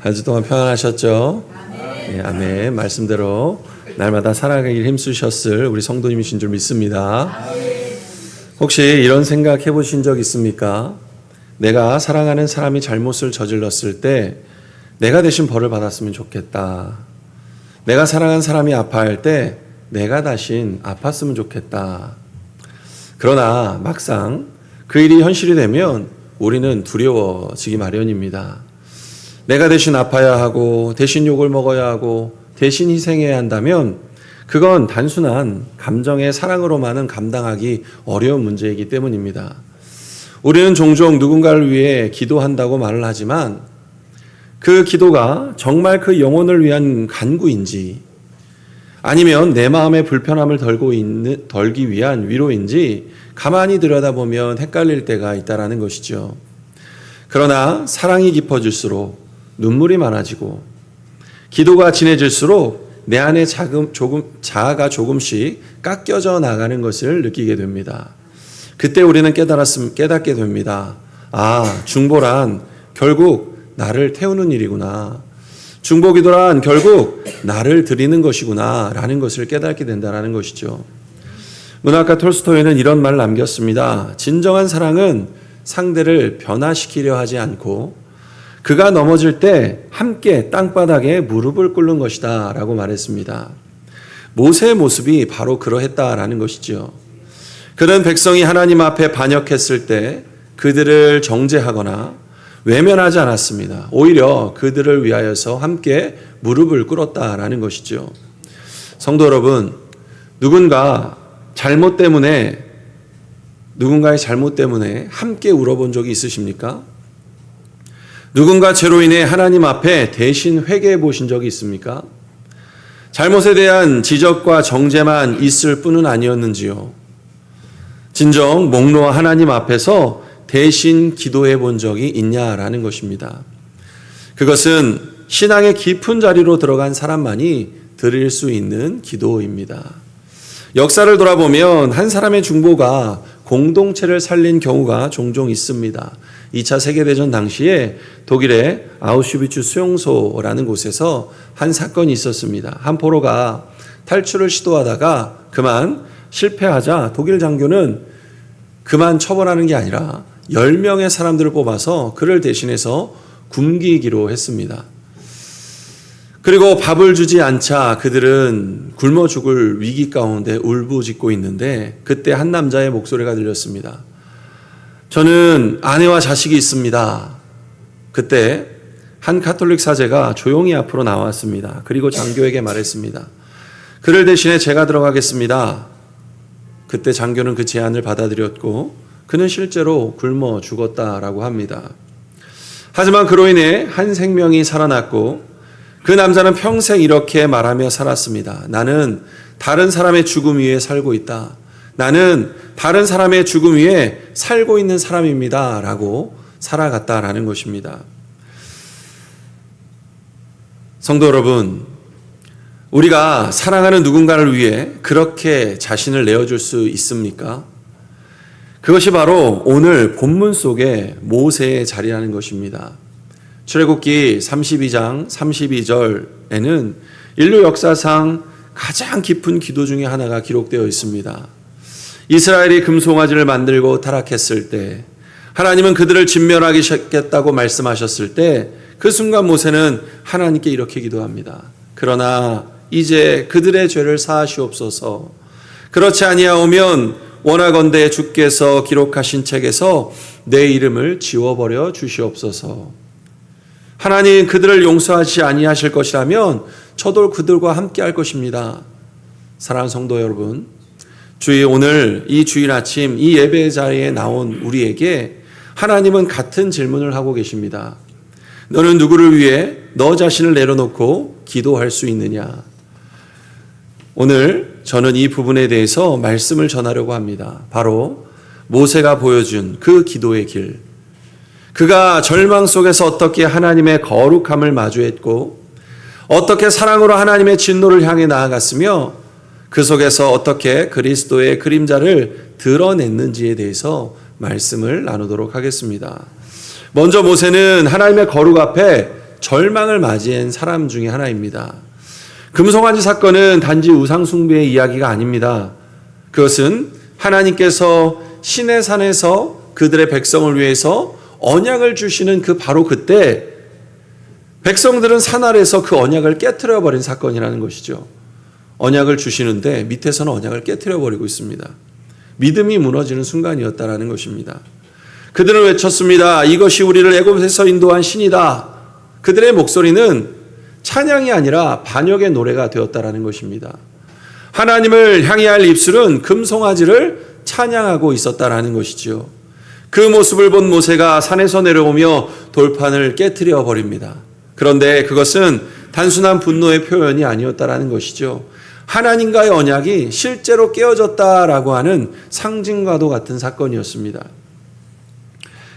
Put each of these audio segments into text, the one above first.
한 주 동안 평안하셨죠? 네, 아멘. 말씀대로 날마다 살아가길 힘쓰셨을 우리 성도님이신 줄 믿습니다. 혹시 이런 생각 해보신 적 있습니까? 내가 사랑하는 사람이 잘못을 저질렀을 때 내가 대신 벌을 받았으면 좋겠다. 내가 사랑하는 사람이 아파할 때 내가 대신 아팠으면 좋겠다. 그러나 막상 그 일이 현실이 되면 우리는 두려워지기 마련입니다. 내가 대신 아파야 하고 대신 욕을 먹어야 하고 대신 희생해야 한다면 그건 단순한 감정의 사랑으로만은 감당하기 어려운 문제이기 때문입니다. 우리는 종종 누군가를 위해 기도한다고 말을 하지만 그 기도가 정말 그 영혼을 위한 간구인지 아니면 내 마음의 불편함을 덜기 위한 위로인지 가만히 들여다보면 헷갈릴 때가 있다는 것이죠. 그러나 사랑이 깊어질수록 눈물이 많아지고 기도가 진해질수록 내 안에 자아가 조금씩 깎여져 나가는 것을 느끼게 됩니다. 그때 우리는 깨닫게 됩니다. 아, 중보란 결국 나를 태우는 일이구나. 중보기도란 결국 나를 드리는 것이구나 라는 것을 깨닫게 된다는 것이죠. 문학가 톨스토이는 이런 말을 남겼습니다. 진정한 사랑은 상대를 변화시키려 하지 않고 그가 넘어질 때 함께 땅바닥에 무릎을 꿇는 것이다 라고 말했습니다. 모세의 모습이 바로 그러했다라는 것이죠. 그는 백성이 하나님 앞에 반역했을 때 그들을 정죄하거나 외면하지 않았습니다. 오히려 그들을 위하여서 함께 무릎을 꿇었다라는 것이죠. 성도 여러분, 누군가의 잘못 때문에 함께 울어본 적이 있으십니까? 누군가 죄로 인해 하나님 앞에 대신 회개해 보신 적이 있습니까? 잘못에 대한 지적과 정죄만 있을 뿐은 아니었는지요. 진정 목놓아 하나님 앞에서 대신 기도해 본 적이 있냐라는 것입니다. 그것은 신앙의 깊은 자리로 들어간 사람만이 드릴 수 있는 기도입니다. 역사를 돌아보면 한 사람의 중보가 공동체를 살린 경우가 종종 있습니다. 2차 세계대전 당시에 독일의 아우슈비츠 수용소라는 곳에서 한 사건이 있었습니다. 한 포로가 탈출을 시도하다가 그만 실패하자 독일 장교는 그만 처벌하는 게 아니라 10명의 사람들을 뽑아서 그를 대신해서 굶기기로 했습니다. 그리고 밥을 주지 않자 그들은 굶어 죽을 위기 가운데 울부짖고 있는데 그때 한 남자의 목소리가 들렸습니다. 저는 아내와 자식이 있습니다. 그때 한 가톨릭 사제가 조용히 앞으로 나왔습니다. 그리고 장교에게 말했습니다. 그를 대신해 제가 들어가겠습니다. 그때 장교는 그 제안을 받아들였고 그는 실제로 굶어 죽었다라고 합니다. 하지만 그로 인해 한 생명이 살아났고 그 남자는 평생 이렇게 말하며 살았습니다. 나는 다른 사람의 죽음 위에 살고 있다. 나는 다른 사람의 죽음 위에 살고 있는 사람입니다. 라고 살아갔다라는 것입니다. 성도 여러분, 우리가 사랑하는 누군가를 위해 그렇게 자신을 내어줄 수 있습니까? 그것이 바로 오늘 본문 속의 모세의 자리라는 것입니다. 출애굽기 32장 32절에는 인류 역사상 가장 깊은 기도 중에 하나가 기록되어 있습니다. 이스라엘이 금송아지를 만들고 타락했을 때 하나님은 그들을 진멸하겠다고 말씀하셨을 때 그 순간 모세는 하나님께 이렇게 기도합니다. 그러나 이제 그들의 죄를 사하시옵소서. 그렇지 아니하오면 원하건대 주께서 기록하신 책에서 내 이름을 지워버려 주시옵소서. 하나님 그들을 용서하지 아니하실 것이라면 저도 그들과 함께 할 것입니다. 사랑하는 성도 여러분, 오늘 이 주일 아침 이 예배 자리에 나온 우리에게 하나님은 같은 질문을 하고 계십니다. 너는 누구를 위해 너 자신을 내려놓고 기도할 수 있느냐? 오늘 저는 이 부분에 대해서 말씀을 전하려고 합니다. 바로 모세가 보여준 그 기도의 길. 그가 절망 속에서 어떻게 하나님의 거룩함을 마주했고 어떻게 사랑으로 하나님의 진노를 향해 나아갔으며 그 속에서 어떻게 그리스도의 그림자를 드러냈는지에 대해서 말씀을 나누도록 하겠습니다. 먼저 모세는 하나님의 거룩 앞에 절망을 맞이한 사람 중에 하나입니다. 금송아지 사건은 단지 우상숭배의 이야기가 아닙니다. 그것은 하나님께서 시내 산에서 그들의 백성을 위해서 언약을 주시는 바로 그때 백성들은 산 아래서 그 언약을 깨트려 버린 사건이라는 것이죠. 언약을 주시는데 밑에서는 언약을 깨트려 버리고 있습니다. 믿음이 무너지는 순간이었다라는 것입니다. 그들은 외쳤습니다. 이것이 우리를 애굽에서 인도한 신이다. 그들의 목소리는 찬양이 아니라 반역의 노래가 되었다라는 것입니다. 하나님을 향해 할 입술은 금송아지를 찬양하고 있었다라는 것이지요. 그 모습을 본 모세가 산에서 내려오며 돌판을 깨트려 버립니다. 그런데 그것은 단순한 분노의 표현이 아니었다라는 것이죠. 하나님과의 언약이 실제로 깨어졌다라고 하는 상징과도 같은 사건이었습니다.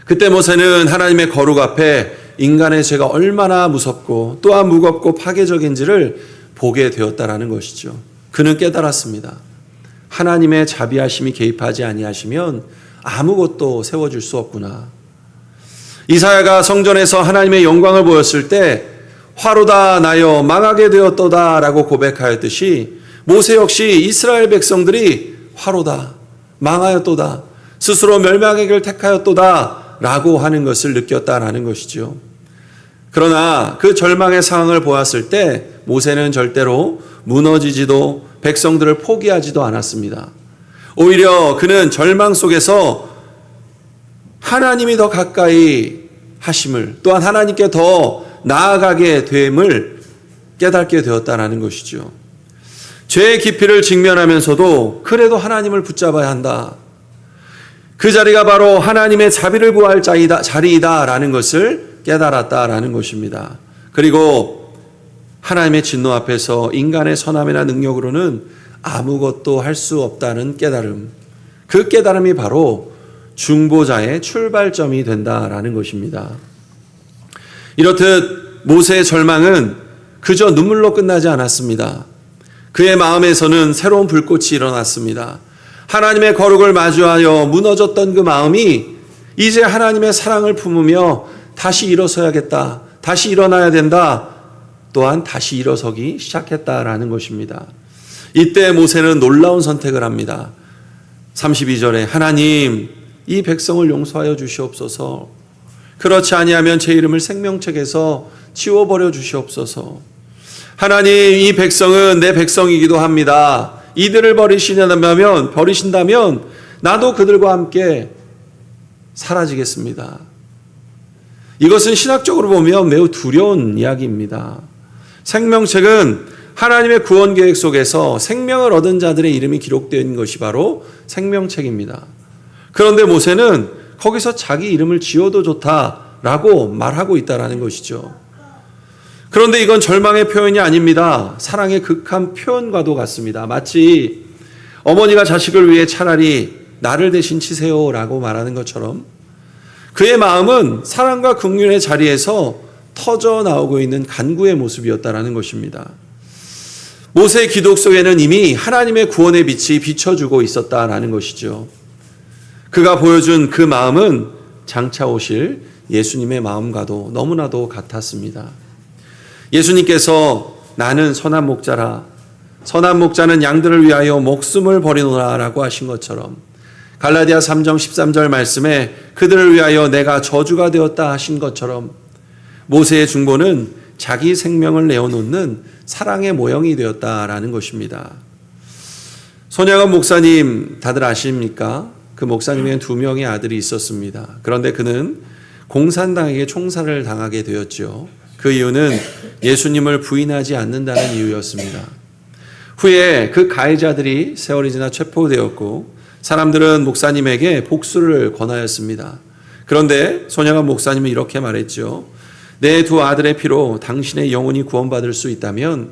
그때 모세는 하나님의 거룩 앞에 인간의 죄가 얼마나 무섭고 또한 무겁고 파괴적인지를 보게 되었다라는 것이죠. 그는 깨달았습니다. 하나님의 자비하심이 개입하지 아니하시면 아무것도 세워질 수 없구나. 이사야가 성전에서 하나님의 영광을 보였을 때 화로다 나여 망하게 되었도다 라고 고백하였듯이 모세 역시 이스라엘 백성들이 화로다 망하였도다 스스로 멸망의 길을 택하였도다 라고 하는 것을 느꼈다라는 것이죠. 그러나 그 절망의 상황을 보았을 때 모세는 절대로 무너지지도 백성들을 포기하지도 않았습니다. 오히려 그는 절망 속에서 하나님이 더 가까이 하심을 또한 하나님께 더 나아가게 됨을 깨닫게 되었다는 것이죠. 죄의 깊이를 직면하면서도 그래도 하나님을 붙잡아야 한다. 그 자리가 바로 하나님의 자비를 구할 자리이다라는 것을 깨달았다라는 것입니다. 그리고 하나님의 진노 앞에서 인간의 선함이나 능력으로는 아무것도 할 수 없다는 깨달음. 그 깨달음이 바로 중보자의 출발점이 된다라는 것입니다. 이렇듯 모세의 절망은 그저 눈물로 끝나지 않았습니다. 그의 마음에서는 새로운 불꽃이 일어났습니다. 하나님의 거룩을 마주하여 무너졌던 그 마음이 이제 하나님의 사랑을 품으며 다시 일어서야겠다. 다시 일어나야 된다. 또한 다시 일어서기 시작했다라는 것입니다. 이때 모세는 놀라운 선택을 합니다. 32절에 하나님 이 백성을 용서하여 주시옵소서. 그렇지 아니하면 제 이름을 생명책에서 지워버려 주시옵소서. 하나님 이 백성은 내 백성이기도 합니다. 이들을 버리신다면 나도 그들과 함께 사라지겠습니다. 이것은 신학적으로 보면 매우 두려운 이야기입니다. 생명책은 하나님의 구원 계획 속에서 생명을 얻은 자들의 이름이 기록된 것이 바로 생명책입니다. 그런데 모세는 거기서 자기 이름을 지워도 좋다라고 말하고 있다라는 것이죠. 그런데 이건 절망의 표현이 아닙니다. 사랑의 극한 표현과도 같습니다. 마치 어머니가 자식을 위해 차라리 나를 대신 치세요라고 말하는 것처럼 그의 마음은 사랑과 긍휼의 자리에서 터져 나오고 있는 간구의 모습이었다라는 것입니다. 모세의 기도 속에는 이미 하나님의 구원의 빛이 비춰주고 있었다라는 것이죠. 그가 보여준 그 마음은 장차 오실 예수님의 마음과도 너무나도 같았습니다. 예수님께서 나는 선한 목자라 선한 목자는 양들을 위하여 목숨을 버리노라 라고 하신 것처럼 갈라디아 3장 13절 말씀에 그들을 위하여 내가 저주가 되었다 하신 것처럼 모세의 중보는 자기 생명을 내어놓는 사랑의 모형이 되었다라는 것입니다. 손양원 목사님 다들 아십니까? 그 목사님에겐 2명의 아들이 있었습니다. 그런데 그는 공산당에게 총살을 당하게 되었죠. 그 이유는 예수님을 부인하지 않는다는 이유였습니다. 후에 그 가해자들이 세월이 지나 체포되었고 사람들은 목사님에게 복수를 권하였습니다. 그런데 손양원 목사님은 이렇게 말했죠. 내 2 아들의 피로 당신의 영혼이 구원받을 수 있다면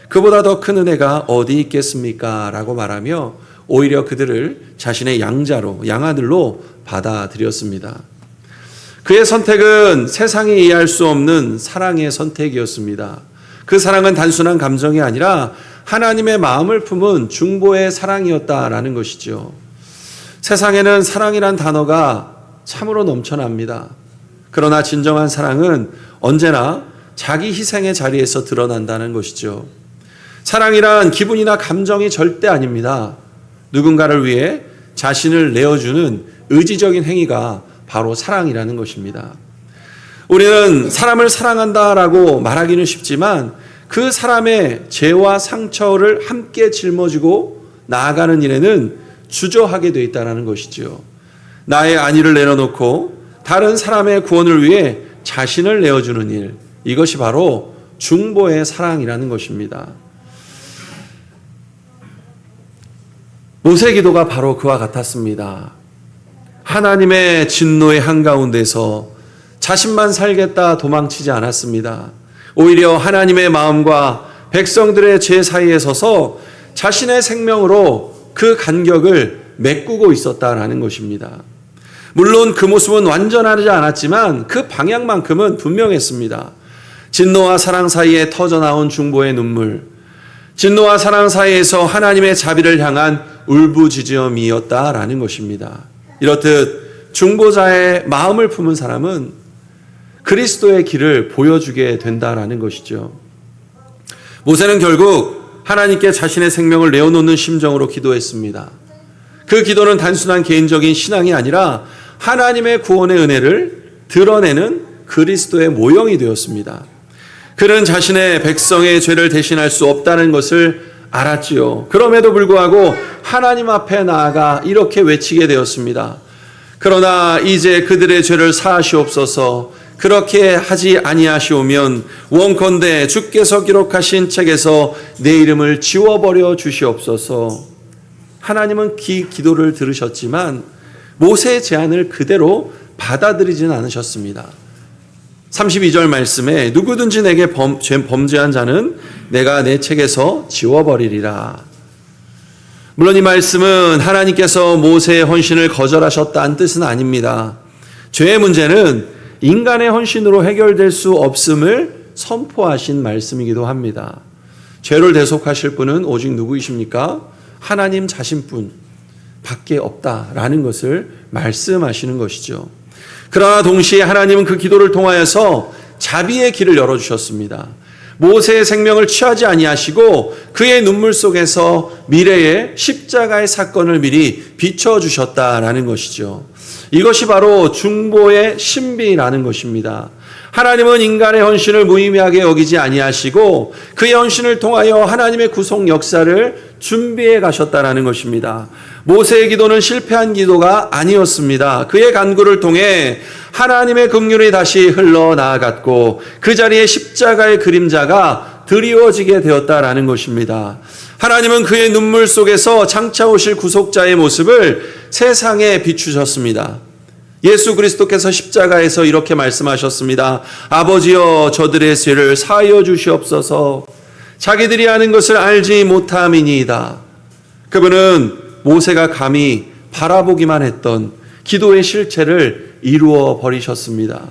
그보다 더 큰 은혜가 어디 있겠습니까? 라고 말하며 오히려 그들을 자신의 양자로 양아들로 받아들였습니다. 그의 선택은 세상이 이해할 수 없는 사랑의 선택이었습니다. 그 사랑은 단순한 감정이 아니라 하나님의 마음을 품은 중보의 사랑이었다라는 것이죠. 세상에는 사랑이란 단어가 참으로 넘쳐납니다. 그러나 진정한 사랑은 언제나 자기 희생의 자리에서 드러난다는 것이죠. 사랑이란 기분이나 감정이 절대 아닙니다. 누군가를 위해 자신을 내어주는 의지적인 행위가 바로 사랑이라는 것입니다. 우리는 사람을 사랑한다라고 말하기는 쉽지만 그 사람의 죄와 상처를 함께 짊어지고 나아가는 일에는 주저하게 되어 있다는 것이죠. 나의 안위를 내려놓고 다른 사람의 구원을 위해 자신을 내어주는 일, 이것이 바로 중보의 사랑이라는 것입니다. 모세의 기도가 바로 그와 같았습니다. 하나님의 진노의 한가운데서 자신만 살겠다 도망치지 않았습니다. 오히려 하나님의 마음과 백성들의 죄 사이에 서서 자신의 생명으로 그 간격을 메꾸고 있었다라는 것입니다. 물론 그 모습은 완전하지 않았지만 그 방향만큼은 분명했습니다. 진노와 사랑 사이에 터져나온 중보의 눈물, 진노와 사랑 사이에서 하나님의 자비를 향한 울부짖음이었다라는 것입니다. 이렇듯 중보자의 마음을 품은 사람은 그리스도의 길을 보여주게 된다라는 것이죠. 모세는 결국 하나님께 자신의 생명을 내어놓는 심정으로 기도했습니다. 그 기도는 단순한 개인적인 신앙이 아니라 하나님의 구원의 은혜를 드러내는 그리스도의 모형이 되었습니다. 그는 자신의 백성의 죄를 대신할 수 없다는 것을 알았지요. 그럼에도 불구하고 하나님 앞에 나아가 이렇게 외치게 되었습니다. 그러나 이제 그들의 죄를 사하시옵소서. 그렇게 하지 아니하시오면 원컨대 주께서 기록하신 책에서 내 이름을 지워버려 주시옵소서. 하나님은 기도를 들으셨지만 모세의 제안을 그대로 받아들이지는 않으셨습니다. 32절 말씀에 누구든지 내게 범죄한 자는 내가 내 책에서 지워버리리라. 물론 이 말씀은 하나님께서 모세의 헌신을 거절하셨다는 뜻은 아닙니다. 죄의 문제는 인간의 헌신으로 해결될 수 없음을 선포하신 말씀이기도 합니다. 죄를 대속하실 분은 오직 누구이십니까? 하나님 자신뿐 밖에 없다라는 것을 말씀하시는 것이죠. 그러나 동시에 하나님은 그 기도를 통하여서 자비의 길을 열어주셨습니다. 모세의 생명을 취하지 아니하시고 그의 눈물 속에서 미래의 십자가의 사건을 미리 비춰주셨다라는 것이죠. 이것이 바로 중보의 신비라는 것입니다. 하나님은 인간의 헌신을 무의미하게 여기지 아니하시고 그의 헌신을 통하여 하나님의 구속 역사를 준비해 가셨다라는 것입니다. 모세의 기도는 실패한 기도가 아니었습니다. 그의 간구를 통해 하나님의 긍휼이 다시 흘러나아갔고 그 자리에 십자가의 그림자가 드리워지게 되었다라는 것입니다. 하나님은 그의 눈물 속에서 장차 오실 구속자의 모습을 세상에 비추셨습니다. 예수 그리스도께서 십자가에서 이렇게 말씀하셨습니다. 아버지여 저들의 죄를 사하여 주시옵소서. 자기들이 하는 것을 알지 못함이니이다. 그분은 모세가 감히 바라보기만 했던 기도의 실체를 이루어 버리셨습니다.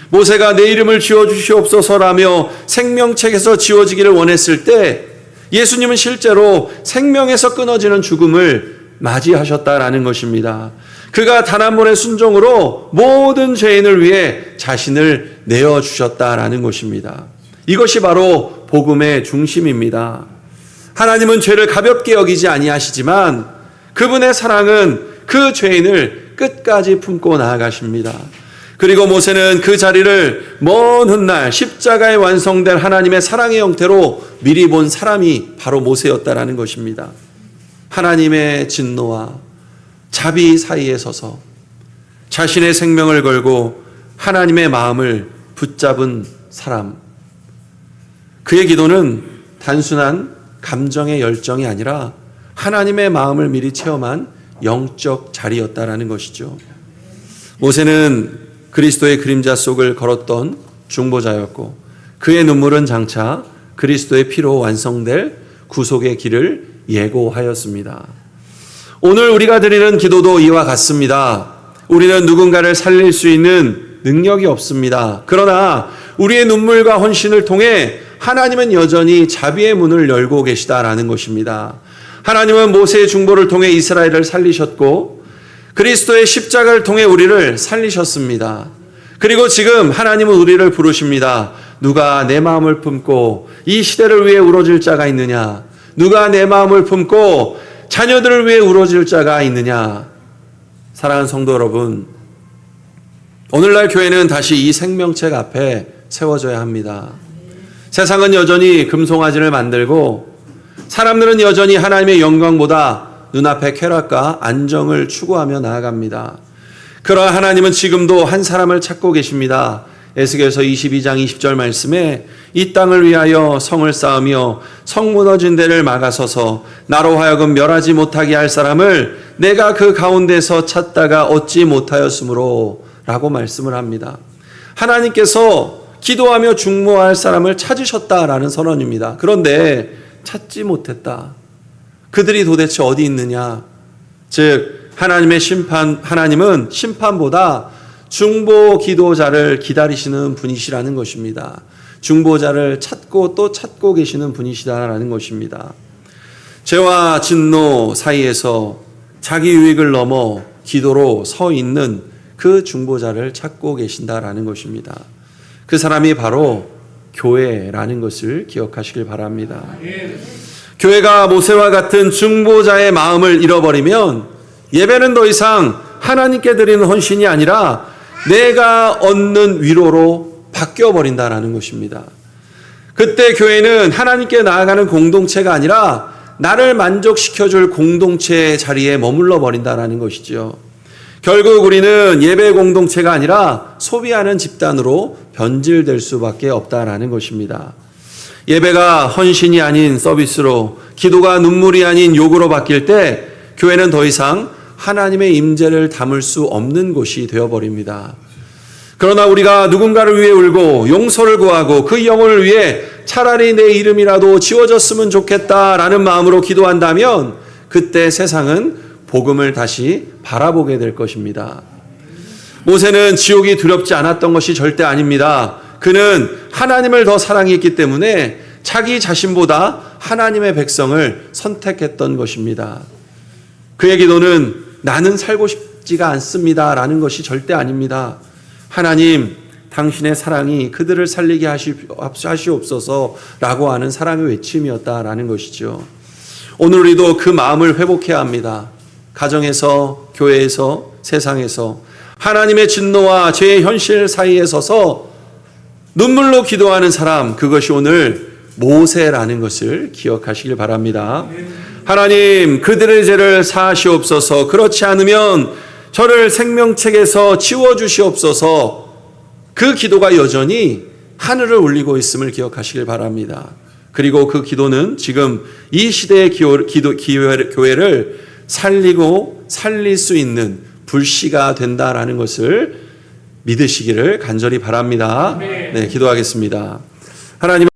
모세가 내 이름을 지워주시옵소서라며 생명책에서 지워지기를 원했을 때 예수님은 실제로 생명에서 끊어지는 죽음을 맞이하셨다라는 것입니다. 그가 단 한 번의 순종으로 모든 죄인을 위해 자신을 내어주셨다라는 것입니다. 이것이 바로 복음의 중심입니다. 하나님은 죄를 가볍게 여기지 아니하시지만 그분의 사랑은 그 죄인을 끝까지 품고 나아가십니다. 그리고 모세는 그 자리를 먼 훗날 십자가에 완성될 하나님의 사랑의 형태로 미리 본 사람이 바로 모세였다라는 것입니다. 하나님의 진노와 자비 사이에 서서 자신의 생명을 걸고 하나님의 마음을 붙잡은 사람. 그의 기도는 단순한 감정의 열정이 아니라 하나님의 마음을 미리 체험한 영적 자리였다라는 것이죠. 모세는 그리스도의 그림자 속을 걸었던 중보자였고 그의 눈물은 장차 그리스도의 피로 완성될 구속의 길을 예고하였습니다. 오늘 우리가 드리는 기도도 이와 같습니다. 우리는 누군가를 살릴 수 있는 능력이 없습니다. 그러나 우리의 눈물과 헌신을 통해 하나님은 여전히 자비의 문을 열고 계시다라는 것입니다. 하나님은 모세의 중보를 통해 이스라엘을 살리셨고 그리스도의 십자가를 통해 우리를 살리셨습니다. 그리고 지금 하나님은 우리를 부르십니다. 누가 내 마음을 품고 이 시대를 위해 울어줄 자가 있느냐? 누가 내 마음을 품고 자녀들을 위해 울어줄 자가 있느냐? 사랑하는 성도 여러분, 오늘날 교회는 다시 이 생명책 앞에 세워져야 합니다. 세상은 여전히 금송아지를 만들고 사람들은 여전히 하나님의 영광보다 눈앞의 쾌락과 안정을 추구하며 나아갑니다. 그러나 하나님은 지금도 한 사람을 찾고 계십니다. 에스겔서 22장 20절 말씀에 이 땅을 위하여 성을 쌓으며 성 무너진 데를 막아서서 나로 하여금 멸하지 못하게 할 사람을 내가 그 가운데서 찾다가 얻지 못하였으므로 라고 말씀을 합니다. 하나님께서 기도하며 중보할 사람을 찾으셨다라는 선언입니다. 그런데 찾지 못했다. 그들이 도대체 어디 있느냐? 즉 하나님은 심판보다 중보 기도자를 기다리시는 분이시라는 것입니다. 중보자를 찾고 또 찾고 계시는 분이시다라는 것입니다. 죄와 진노 사이에서 자기 유익을 넘어 기도로 서 있는 그 중보자를 찾고 계신다라는 것입니다. 그 사람이 바로 교회라는 것을 기억하시길 바랍니다. 교회가 모세와 같은 중보자의 마음을 잃어버리면 예배는 더 이상 하나님께 드리는 헌신이 아니라 내가 얻는 위로로 바뀌어버린다라는 것입니다. 그때 교회는 하나님께 나아가는 공동체가 아니라 나를 만족시켜줄 공동체의 자리에 머물러 버린다라는 것이죠. 결국 우리는 예배 공동체가 아니라 소비하는 집단으로 변질될 수밖에 없다라는 것입니다. 예배가 헌신이 아닌 서비스로, 기도가 눈물이 아닌 욕으로 바뀔 때 교회는 더 이상 하나님의 임재를 담을 수 없는 곳이 되어버립니다. 그러나 우리가 누군가를 위해 울고 용서를 구하고 그 영혼을 위해 차라리 내 이름이라도 지워졌으면 좋겠다라는 마음으로 기도한다면 그때 세상은 복음을 다시 바라보게 될 것입니다. 모세는 지옥이 두렵지 않았던 것이 절대 아닙니다. 그는 하나님을 더 사랑했기 때문에 자기 자신보다 하나님의 백성을 선택했던 것입니다. 그의 기도는 나는 살고 싶지가 않습니다 라는 것이 절대 아닙니다. 하나님, 당신의 사랑이 그들을 살리게 하시옵소서 라고 하는 사랑의 외침이었다라는 것이죠. 오늘 우리도 그 마음을 회복해야 합니다. 가정에서, 교회에서, 세상에서 하나님의 진노와 죄의 현실 사이에 서서 눈물로 기도하는 사람, 그것이 오늘 모세라는 것을 기억하시길 바랍니다. 하나님, 그들의 죄를 사하시옵소서. 그렇지 않으면 저를 생명책에서 지워주시옵소서. 그 기도가 여전히 하늘을 울리고 있음을 기억하시길 바랍니다. 그리고 그 기도는 지금 이 시대의 교회를 살리고 살릴 수 있는 불씨가 된다라는 것을 믿으시기를 간절히 바랍니다. 네, 기도하겠습니다. 하나님